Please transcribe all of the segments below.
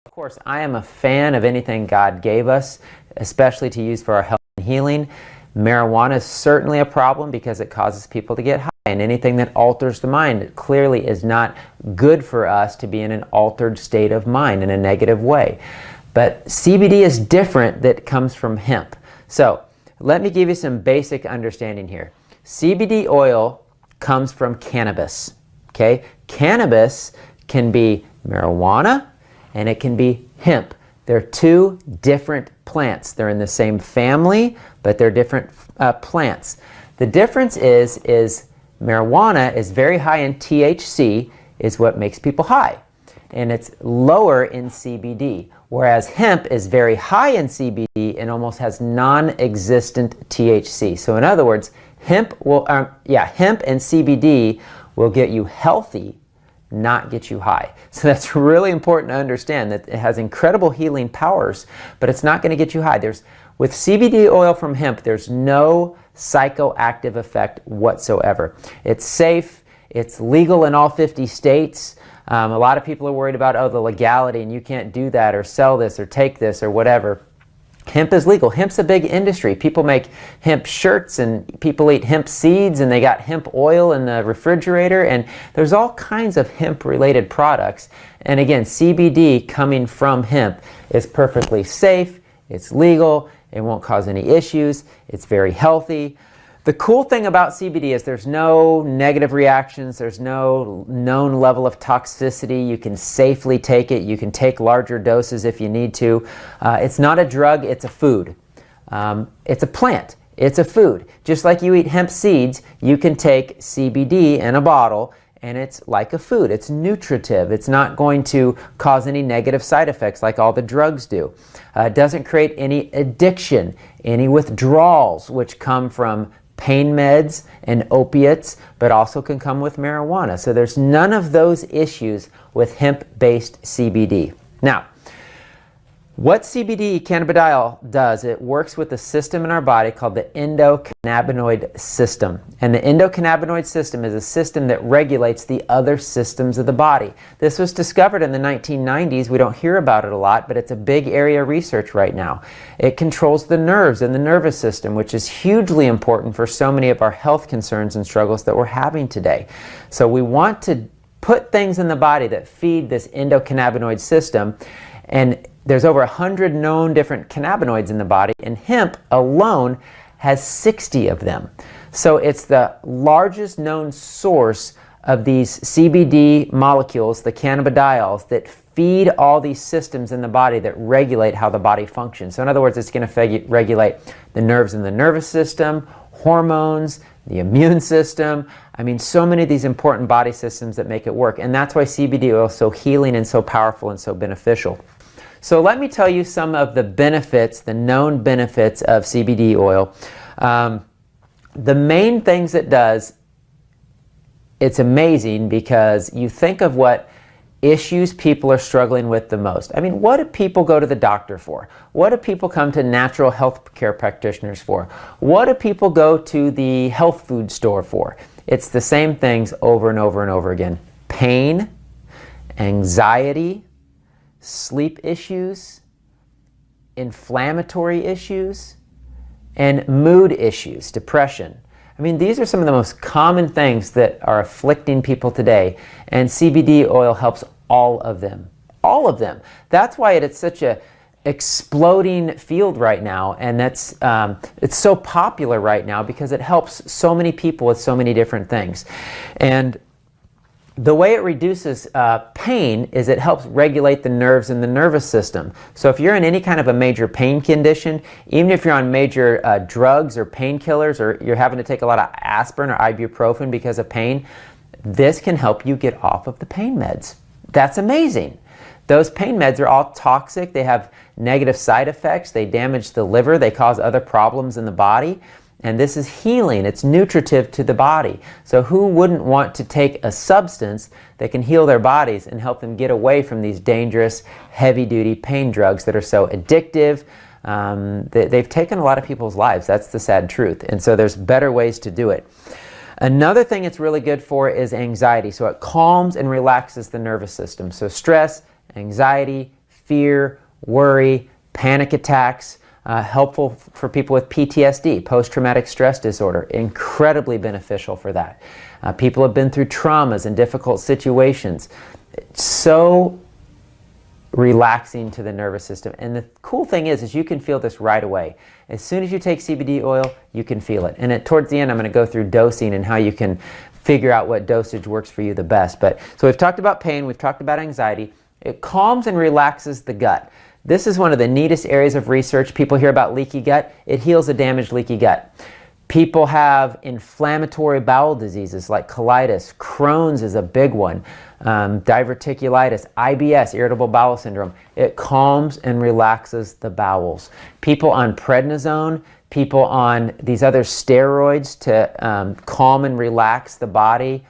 Of course, I am a fan of anything God gave us, especially to use for our health and healing. Marijuana is certainly a problem because it causes people to get high, and anything that alters the mind clearly is not good for us to be in an altered state of mind in a negative way. But CBD is different, that comes from hemp. So let me give you some basic understanding here. CBD oil comes from cannabis. Okay? Cannabis can be marijuana and it can be hemp. They're two different plants. They're in the same family, but they're different plants. The difference is marijuana is very high in THC, is what makes people high, and it's lower in CBD, whereas hemp is very high in CBD and almost has non-existent THC. So in other words, hemp and CBD will get you healthy, not get you high. So that's really important to understand, that it has incredible healing powers, but it's not going to get you high. With CBD oil from hemp, there's no psychoactive effect whatsoever. It's safe, it's legal in all 50 states. A lot of people are worried about, the legality, and you can't do that or sell this or take this or whatever. Hemp is legal. Hemp's a big industry. People make hemp shirts and people eat hemp seeds, and they got hemp oil in the refrigerator, and there's all kinds of hemp related products. And again, CBD coming from hemp is perfectly safe, it's legal, it won't cause any issues, it's very healthy. The cool thing about CBD is there's no negative reactions, there's no known level of toxicity. You can safely take it, you can take larger doses if you need to. It's not a drug, it's a food. It's a plant, it's a food. Just like you eat hemp seeds, you can take CBD in a bottle, and it's like a food. It's nutritive. It's not going to cause any negative side effects like all the drugs do. It doesn't create any addiction, any withdrawals, which come from pain meds and opiates, but also can come with marijuana. So there's none of those issues with hemp-based CBD. Now, what CBD cannabidiol does, it works with a system in our body called the endocannabinoid system. And the endocannabinoid system is a system that regulates the other systems of the body. This was discovered in the 1990s. We don't hear about it a lot, but it's a big area of research right now. It controls the nerves and the nervous system, which is hugely important for so many of our health concerns and struggles that we're having today. So we want to put things in the body that feed this endocannabinoid system, and there's over 100 known different cannabinoids in the body, and hemp alone has 60 of them. So it's the largest known source of these CBD molecules, the cannabidiols, that feed all these systems in the body that regulate how the body functions. So in other words, it's going to regulate the nerves in the nervous system, hormones, the immune system. I mean, so many of these important body systems that make it work. And that's why CBD oil is so healing and so powerful and so beneficial. So let me tell you some of the benefits, the known benefits of CBD oil. The main things it does, it's amazing because you think of what issues people are struggling with the most. I mean, what do people go to the doctor for? What do people come to natural health care practitioners for? What do people go to the health food store for? It's the same things over and over and over again. Pain, anxiety, sleep issues, inflammatory issues, and mood issues, depression. I mean, these are some of the most common things that are afflicting people today, and CBD oil helps all of them. All of them. That's why it's such a exploding field right now, and it's so popular right now because it helps so many people with so many different things. And the way it reduces pain is it helps regulate the nerves in the nervous system. So if you're in any kind of a major pain condition, even if you're on major drugs or painkillers, or you're having to take a lot of aspirin or ibuprofen because of pain, this can help you get off of the pain meds. That's amazing. Those pain meds are all toxic. They have negative side effects. They damage the liver. They cause other problems in the body. And this is healing. It's nutritive to the body. So who wouldn't want to take a substance that can heal their bodies and help them get away from these dangerous, heavy-duty pain drugs that are so addictive? They've taken a lot of people's lives. That's the sad truth. And so there's better ways to do it. Another thing it's really good for is anxiety. So it calms and relaxes the nervous system. So stress, anxiety, fear, worry, panic attacks, helpful for people with PTSD, post-traumatic stress disorder, incredibly beneficial for that. People have been through traumas and difficult situations. It's so relaxing to the nervous system. And the cool thing is you can feel this right away. As soon as you take CBD oil, you can feel it. And towards the end, I'm going to go through dosing and how you can figure out what dosage works for you the best. So we've talked about pain, we've talked about anxiety. It calms and relaxes the gut. This is one of the neatest areas of research. People hear about leaky gut. It heals a damaged leaky gut. People have inflammatory bowel diseases like colitis. Crohn's is a big one. Diverticulitis, IBS, irritable bowel syndrome. It calms and relaxes the bowels. People on prednisone, people on these other steroids to calm and relax the body.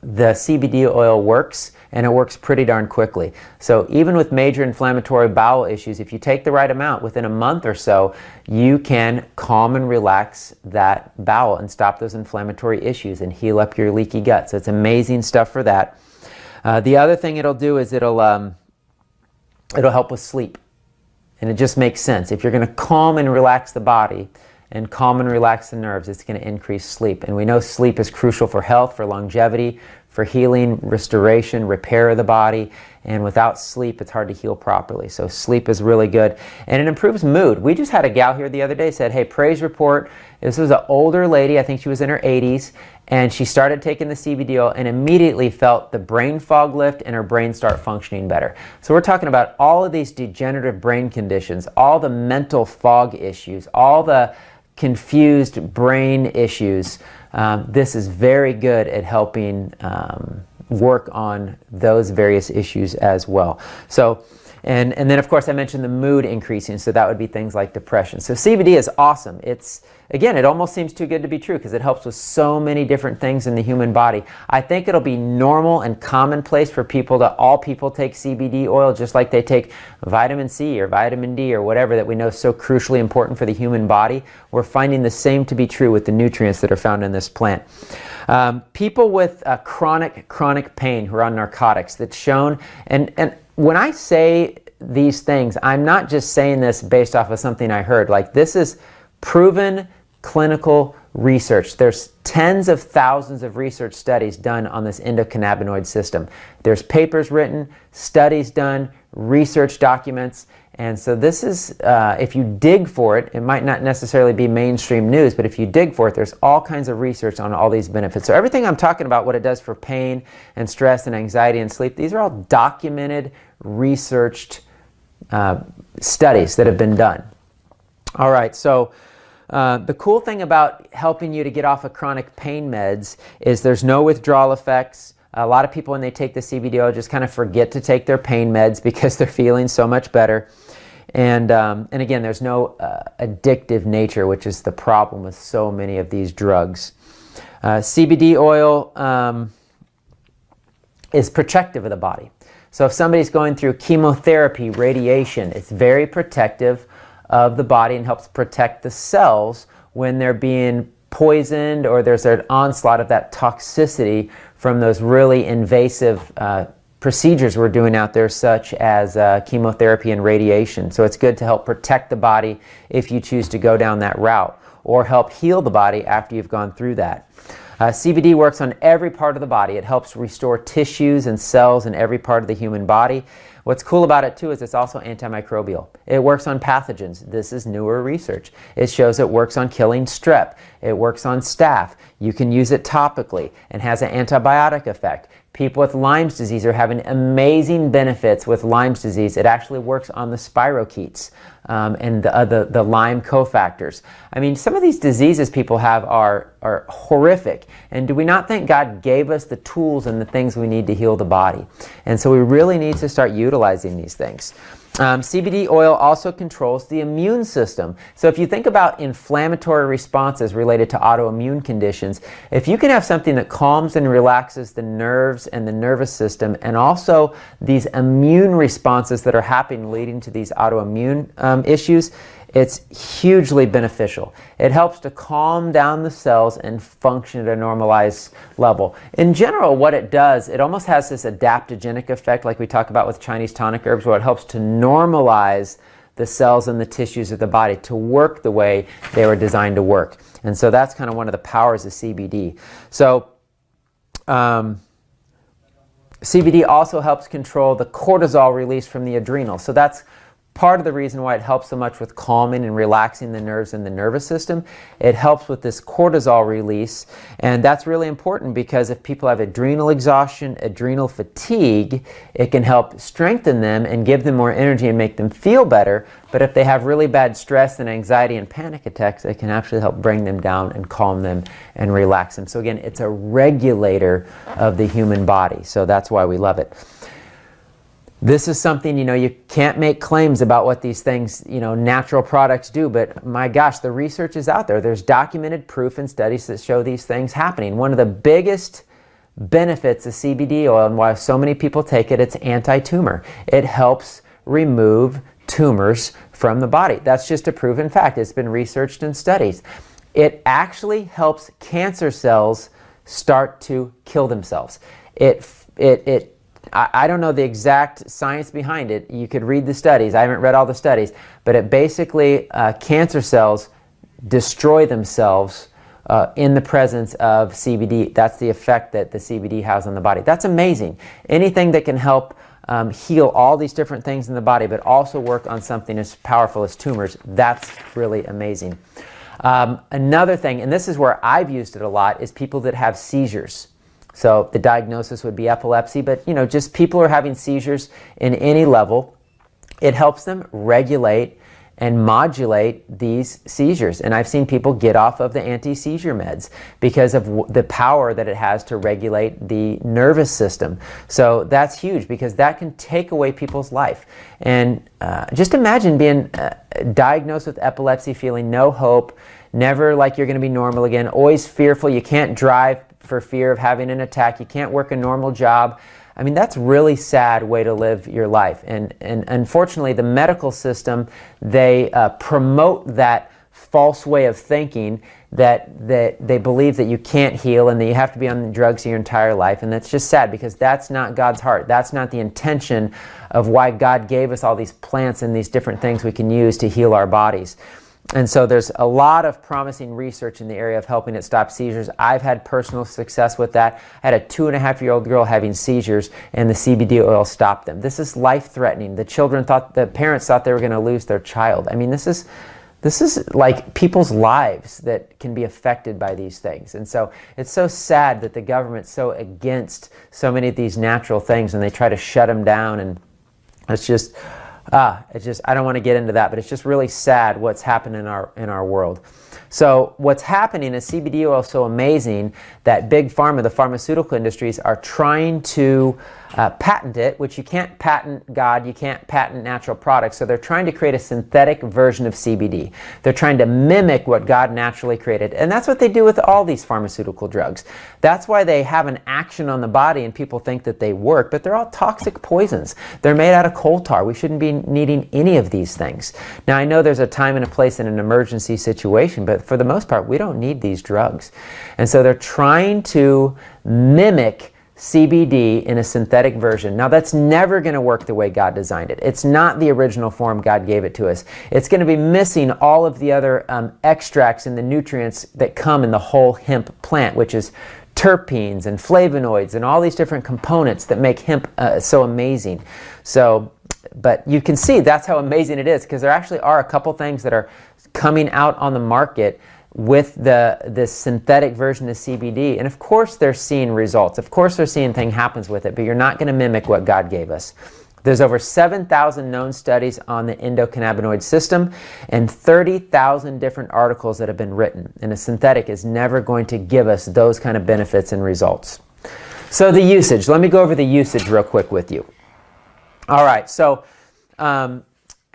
The CBD oil works, and it works pretty darn quickly. So even with major inflammatory bowel issues, if you take the right amount, within a month or so, you can calm and relax that bowel and stop those inflammatory issues and heal up your leaky gut. So it's amazing stuff for that. The other thing it'll do is it'll help with sleep. And it just makes sense. If you're going to calm and relax the body and calm and relax the nerves, it's going to increase sleep. And we know sleep is crucial for health, for longevity, for healing, restoration, repair of the body. And without sleep, it's hard to heal properly. So sleep is really good. And it improves mood. We just had a gal here the other day said, hey, praise report. This was an older lady. I think she was in her 80s. And she started taking the CBD oil and immediately felt the brain fog lift and her brain start functioning better. So we're talking about all of these degenerative brain conditions, all the mental fog issues, all the confused brain issues. This is very good at helping work on those various issues as well. So, and then of course I mentioned the mood increasing, so that would be things like depression. So CBD is awesome. Again, it almost seems too good to be true because it helps with so many different things in the human body. I think it'll be normal and commonplace for all people take CBD oil just like they take vitamin C or vitamin D or whatever that we know is so crucially important for the human body. We're finding the same to be true with the nutrients that are found in this plant. People with chronic pain who are on narcotics, that's shown, and when I say these things, I'm not just saying this based off of something I heard. Like, this is proven clinical research. There's tens of thousands of research studies done on this endocannabinoid system. There's papers written, studies done, research documents, and so this is, if you dig for it, it might not necessarily be mainstream news, but if you dig for it, there's all kinds of research on all these benefits. So everything I'm talking about, what it does for pain and stress and anxiety and sleep, these are all documented, researched studies that have been done. All right, so the cool thing about helping you to get off of chronic pain meds is there's no withdrawal effects. A lot of people, when they take the CBD oil, just kind of forget to take their pain meds because they're feeling so much better. And again, there's no addictive nature, which is the problem with so many of these drugs. CBD oil is protective of the body. So if somebody's going through chemotherapy, radiation, it's very protective of the body and helps protect the cells when they're being poisoned or there's an onslaught of that toxicity from those really invasive procedures we're doing out there, such as chemotherapy and radiation. So it's good to help protect the body if you choose to go down that route, or help heal the body after you've gone through that. CBD works on every part of the body. It helps restore tissues and cells in every part of the human body. What's cool about it too is it's also antimicrobial. It works on pathogens. This is newer research. It shows it works on killing strep. It works on staph. You can use it topically and has an antibiotic effect. People with Lyme's disease are having amazing benefits with Lyme's disease. It actually works on the spirochetes and the Lyme cofactors. I mean, some of these diseases people have are horrific. And do we not think God gave us the tools and the things we need to heal the body? And so we really need to start utilizing these things. CBD oil also controls the immune system. So if you think about inflammatory responses related to autoimmune conditions, if you can have something that calms and relaxes the nerves and the nervous system, and also these immune responses that are happening leading to these autoimmune issues, it's hugely beneficial. It helps to calm down the cells and function at a normalized level. In general, what it does, it almost has this adaptogenic effect like we talk about with Chinese tonic herbs, where it helps to normalize the cells and the tissues of the body to work the way they were designed to work. And so that's kind of one of the powers of CBD. So CBD also helps control the cortisol release from the adrenals. So that's part of the reason why it helps so much with calming and relaxing the nerves and the nervous system. It helps with this cortisol release, and that's really important because if people have adrenal exhaustion, adrenal fatigue, it can help strengthen them and give them more energy and make them feel better. But if they have really bad stress and anxiety and panic attacks, it can actually help bring them down and calm them and relax them. So again, it's a regulator of the human body, so that's why we love it. This is something, you can't make claims about what these things, natural products do, but my gosh, the research is out there. There's documented proof and studies that show these things happening. One of the biggest benefits of CBD oil and why so many people take it, it's anti-tumor. It helps remove tumors from the body. That's just a proven fact. It's been researched and studied. It actually helps cancer cells start to kill themselves. I don't know the exact science behind it. You could read the studies. I haven't read all the studies, but it basically, cancer cells destroy themselves in the presence of CBD. That's the effect that the CBD has on the body. That's amazing. Anything that can help heal all these different things in the body, but also work on something as powerful as tumors, that's really amazing. Another thing, and this is where I've used it a lot, is people that have seizures. So the diagnosis would be epilepsy, but just people who are having seizures in any level, it helps them regulate and modulate these seizures. And I've seen people get off of the anti-seizure meds because of the power that it has to regulate the nervous system. So that's huge because that can take away people's life. And just imagine being diagnosed with epilepsy, feeling no hope, never like you're going to be normal again, always fearful, you can't drive for fear of having an attack, you can't work a normal job. I mean, that's a really sad way to live your life. And unfortunately, the medical system, they promote that false way of thinking that they believe that you can't heal and that you have to be on drugs your entire life. And that's just sad because that's not God's heart. That's not the intention of why God gave us all these plants and these different things we can use to heal our bodies. And so there's a lot of promising research in the area of helping it stop seizures. I've had personal success with that. I had a 2.5-year-old girl having seizures and the CBD oil stopped them. This is life-threatening. The parents thought they were going to lose their child. I mean, this is like people's lives that can be affected by these things. And so it's so sad that the government's so against so many of these natural things and they try to shut them down, and it's just I don't want to get into that, but it's just really sad what's happened in our world. So what's happening is CBD oil is so amazing that big pharma, the pharmaceutical industries, are trying to patent it, which you can't patent God, you can't patent natural products, so they're trying to create a synthetic version of CBD. They're trying to mimic what God naturally created, and that's what they do with all these pharmaceutical drugs. That's why they have an action on the body and people think that they work, but they're all toxic poisons. They're made out of coal tar. We shouldn't be needing any of these things. Now, I know there's a time and a place in an emergency situation, but for the most part, we don't need these drugs. And so they're trying to mimic CBD in a synthetic version. Now, that's never going to work the way God designed it. It's not the original form God gave it to us. It's going to be missing all of the other extracts and the nutrients that come in the whole hemp plant, which is terpenes and flavonoids and all these different components that make hemp so amazing. So, but you can see that's how amazing it is, because there actually are a couple things that are coming out on the market with this synthetic version of CBD, and of course they're seeing results. Of course they're seeing things happens with it, but you're not going to mimic what God gave us. There's over 7,000 known studies on the endocannabinoid system and 30,000 different articles that have been written, and a synthetic is never going to give us those kind of benefits and results. So the usage, let me go over the usage real quick with you. All right, so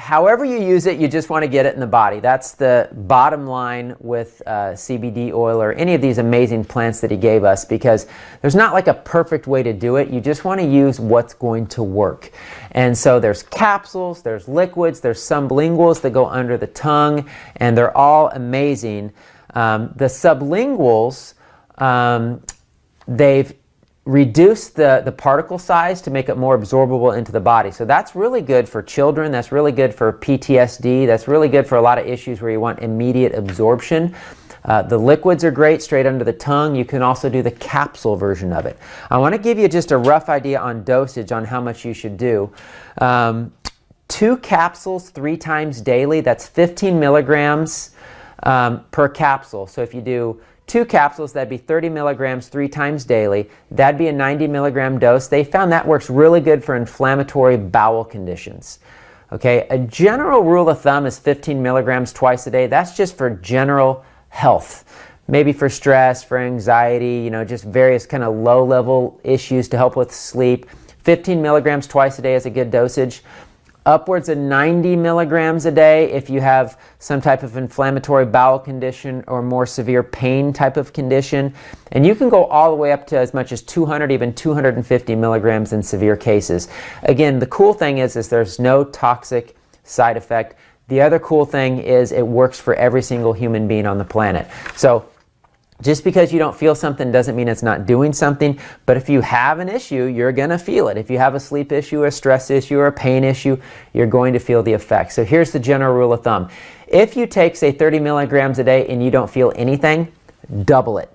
however you use it, you just want to get it in the body. That's the bottom line with CBD oil or any of these amazing plants that he gave us, because there's not like a perfect way to do it. You just want to use what's going to work. And so there's capsules, there's liquids, there's sublinguals that go under the tongue, and they're all amazing. The sublinguals, they've reduce the particle size to make it more absorbable into the body. So that's really good for children, that's really good for PTSD, that's really good for a lot of issues where you want immediate absorption. The liquids are great straight under the tongue. You can also do the capsule version of it. I want to give you just a rough idea on dosage on how much you should do. 2 capsules 3 times daily, that's 15 milligrams per capsule. So if you do 2 capsules, that'd be 30 milligrams 3 times daily. That'd be a 90 milligram dose. They found that works really good for inflammatory bowel conditions. Okay, a general rule of thumb is 15 milligrams twice a day. That's just for general health. Maybe for stress, for anxiety, you know, just various kind of low-level issues to help with sleep. 15 milligrams twice a day is a good dosage. Upwards of 90 milligrams a day if you have some type of inflammatory bowel condition or more severe pain type of condition. And you can go all the way up to as much as 200, even 250 milligrams in severe cases. Again, the cool thing is there's no toxic side effect. The other cool thing is it works for every single human being on the planet. So just because you don't feel something doesn't mean it's not doing something, but if you have an issue, you're going to feel it. If you have a sleep issue, a stress issue, or a pain issue, you're going to feel the effects. So here's the general rule of thumb. If you take, say, 30 milligrams a day and you don't feel anything, double it.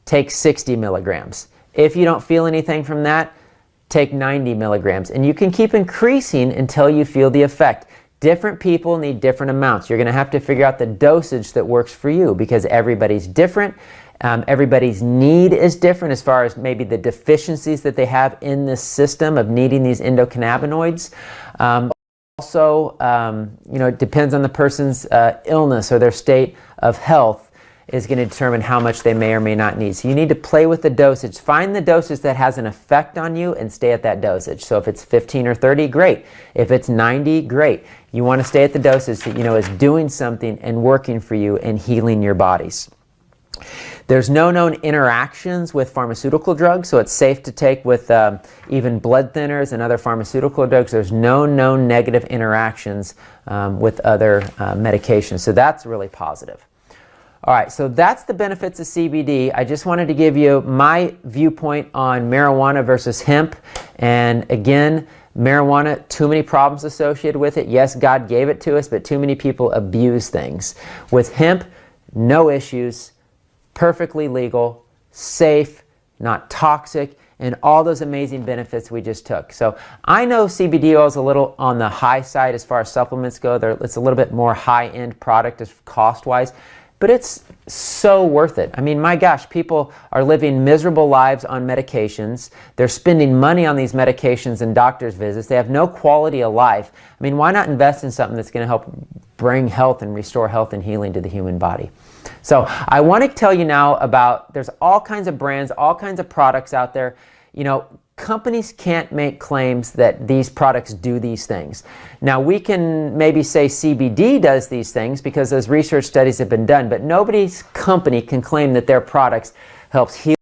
Take 60 milligrams. If you don't feel anything from that, take 90 milligrams. And you can keep increasing until you feel the effect. Different people need different amounts. You're going to have to figure out the dosage that works for you because everybody's different. Everybody's need is different as far as maybe the deficiencies that they have in this system of needing these endocannabinoids. Also, you know, it depends on the person's illness or their state of health is going to determine how much they may or may not need. So you need to play with the dosage. Find the dosage that has an effect on you and stay at that dosage. So if it's 15 or 30, great. If it's 90, great. You want to stay at the dosage that you know is doing something and working for you and healing your bodies. There's no known interactions with pharmaceutical drugs, so it's safe to take with even blood thinners and other pharmaceutical drugs. There's no known negative interactions with other medications, so that's really positive. All right, so that's the benefits of CBD. I just wanted to give you my viewpoint on marijuana versus hemp. And again, marijuana, too many problems associated with it. Yes, God gave it to us, but too many people abuse things. With hemp, no issues, perfectly legal, safe, not toxic, and all those amazing benefits we just took. So I know CBD oil is a little on the high side as far as supplements go. It's a little bit more high-end product cost-wise. But it's so worth it. I mean, my gosh, people are living miserable lives on medications. They're spending money on these medications and doctor's visits. They have no quality of life. I mean, why not invest in something that's going to help bring health and restore health and healing to the human body? So I want to tell you now about, there's all kinds of brands, all kinds of products out there. You know, companies can't make claims that these products do these things. Now, we can maybe say CBD does these things because those research studies have been done, but nobody's company can claim that their products helps heal